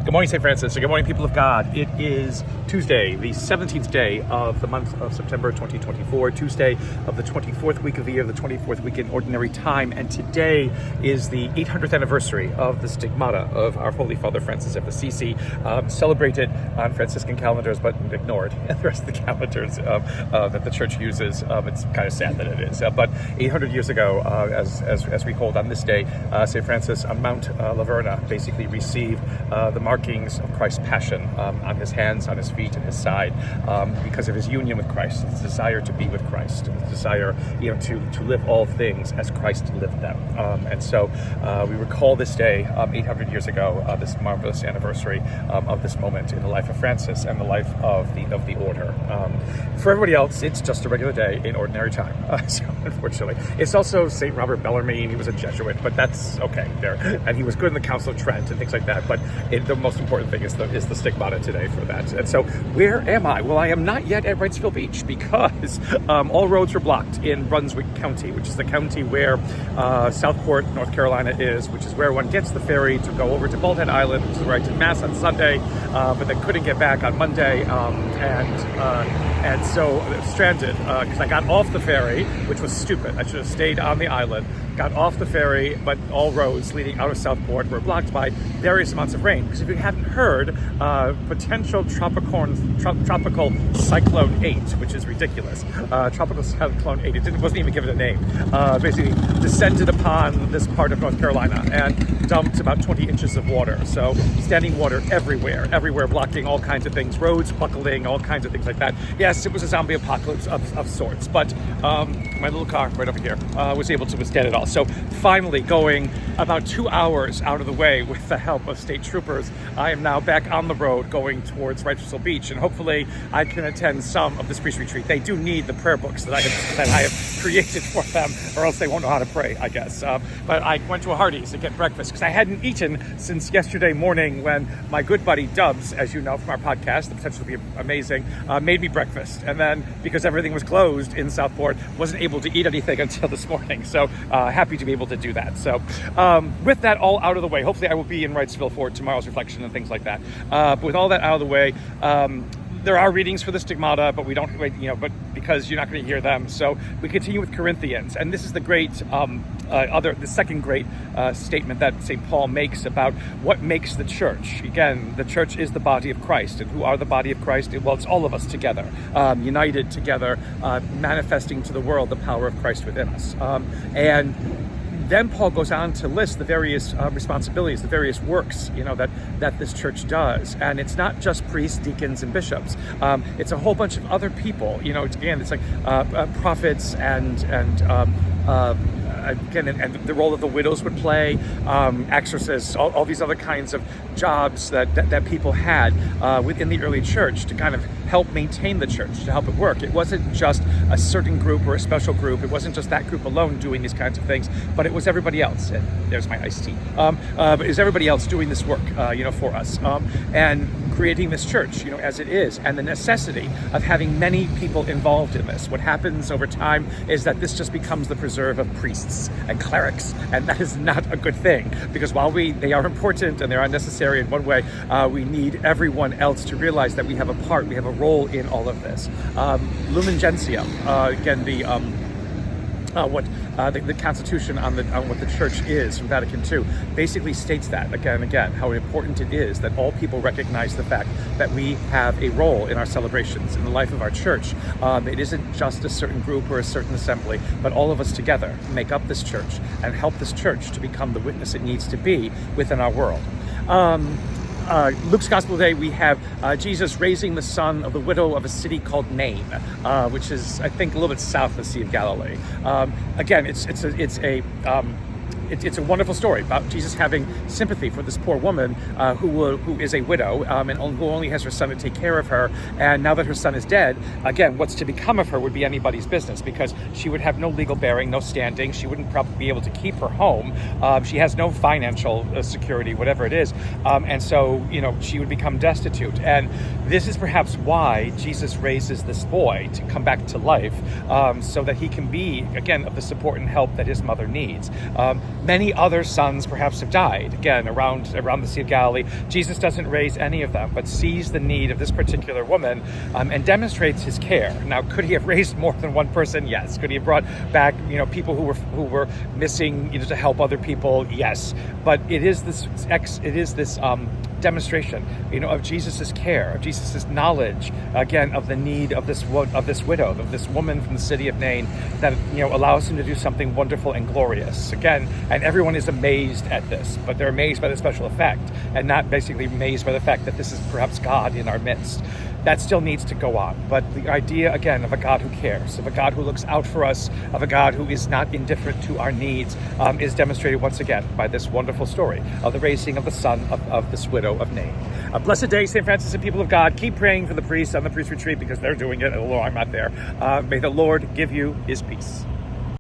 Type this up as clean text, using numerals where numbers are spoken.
Good morning, St. Francis, and good morning, people of God. It is Tuesday, the 17th day of the month of September 2024, Tuesday of the 24th week of the year, the 24th week in Ordinary Time, and today is the 800th anniversary of the Stigmata of our Holy Father Francis of Assisi, celebrated on Franciscan calendars, but ignored in the rest of the calendars that the Church uses. It's kind of sad that it is. But 800 years ago, as we hold on this day, St. Francis on Mount Laverna basically received the markings of Christ's passion on his hands, on his feet, and his side, because of his union with Christ, his desire to be with Christ, and his desire, to live all things as Christ lived them. And so we recall this day 800 years ago, this marvelous anniversary of this moment in the life of Francis and the life of the order. For everybody else, it's just a regular day in Ordinary Time. So unfortunately, it's also St. Robert Bellarmine. He was a Jesuit, but that's okay there, and he was good in the Council of Trent and things like that. But the most important thing is the Stigmata today for that. And so where am I? Well, I am not yet at Wrightsville Beach because all roads were blocked in Brunswick County, which is the county where Southport, North Carolina is, which is where one gets the ferry to go over to Bullhead Island, which is where I did Mass on Sunday, but then couldn't get back on Monday, and so I was stranded because I got off the ferry, which was stupid. I should have stayed on the island. Got off the ferry, but all roads leading out of Southport were blocked by various amounts of rain. Because if you hadn't heard, potential tropical cyclone 8, which is ridiculous. Tropical cyclone 8, it wasn't even given a name. Basically descended upon this part of North Carolina and dumped about 20 inches of water. So standing water everywhere, blocking all kinds of things, roads buckling, all kinds of things like that. Yes, it was a zombie apocalypse of sorts, but my little car right over here was able to withstand it all. So finally, going about 2 hours out of the way with the help of state troopers, I am now back on the road going towards Wrightsville Beach, and hopefully I can attend some of this priest retreat. They do need the prayer books that I have created for them, or else they won't know how to pray, I guess. But I went to a Hardee's to get breakfast because I hadn't eaten since yesterday morning when my good buddy Dubs, as you know from our podcast, the potential to be amazing, made me breakfast. And then because everything was closed in Southport, wasn't able to eat anything until this morning. So happy to be able to do that. So with that all out of the way, hopefully I will be in Wrightsville for tomorrow's reflection and things like that. But with all that out of the way, there are readings for the Stigmata, but we don't, but because you're not going to hear them. So we continue with Corinthians, and this is the great, the second great statement that St. Paul makes about what makes the church. Again, the church is the body of Christ, and who are the body of Christ? Well, it's all of us together, united together, manifesting to the world the power of Christ within us. And then Paul goes on to list the various responsibilities, the various works, that this church does. And it's not just priests, deacons, and bishops. It's a whole bunch of other people. It's like prophets and the role that the widows would play, exorcists, all these other kinds of jobs that people had within the early church to kind of help maintain the church, to help it work. It wasn't just a certain group or a special group. It wasn't just that group alone doing these kinds of things, but it was everybody else. And there's my iced tea. But it was everybody else doing this work, for us, and creating this church, as it is, and the necessity of having many people involved in this. What happens over time is that this just becomes the preserve of priests and clerics, and that is not a good thing, because while they are important and they are necessary in one way, we need everyone else to realize that we have a part, we have a role in all of this. Lumen Gentium, again, the Constitution on what the Church is from Vatican II basically states that again and again, how important it is that all people recognize the fact that we have a role in our celebrations, in the life of our Church. It isn't just a certain group or a certain assembly, but all of us together make up this Church and help this Church to become the witness it needs to be within our world. Luke's Gospel today, we have Jesus raising the son of the widow of a city called Nain, which is, I think, a little bit south of the Sea of Galilee. Again, it's a wonderful story about Jesus having sympathy for this poor woman who is a widow and who only has her son to take care of her. And now that her son is dead, again, what's to become of her would be anybody's business, because she would have no legal bearing, no standing. She wouldn't probably be able to keep her home. She has no financial security, whatever it is. And so, she would become destitute. And this is perhaps why Jesus raises this boy to come back to life, so that he can be, again, of the support and help that his mother needs. Many other sons perhaps have died, again, around the Sea of Galilee. Jesus doesn't raise any of them, but sees the need of this particular woman and demonstrates his care. Now, could he have raised more than one person? Yes. Could he have brought back, people who were missing, to help other people? Yes. But it is this demonstration, of Jesus's care, of Jesus's knowledge, again, of the need of this widow, of this woman from the city of Nain, that allows him to do something wonderful and glorious. Again, and everyone is amazed at this, but they're amazed by the special effect, and not basically amazed by the fact that this is perhaps God in our midst. That still needs to go on. But the idea, again, of a God who cares, of a God who looks out for us, of a God who is not indifferent to our needs, is demonstrated once again by this wonderful story of the raising of the son of this widow of Nain. A blessed day, St. Francis and people of God. Keep praying for the priests on the priest retreat because they're doing it, although I'm not there. May the Lord give you his peace.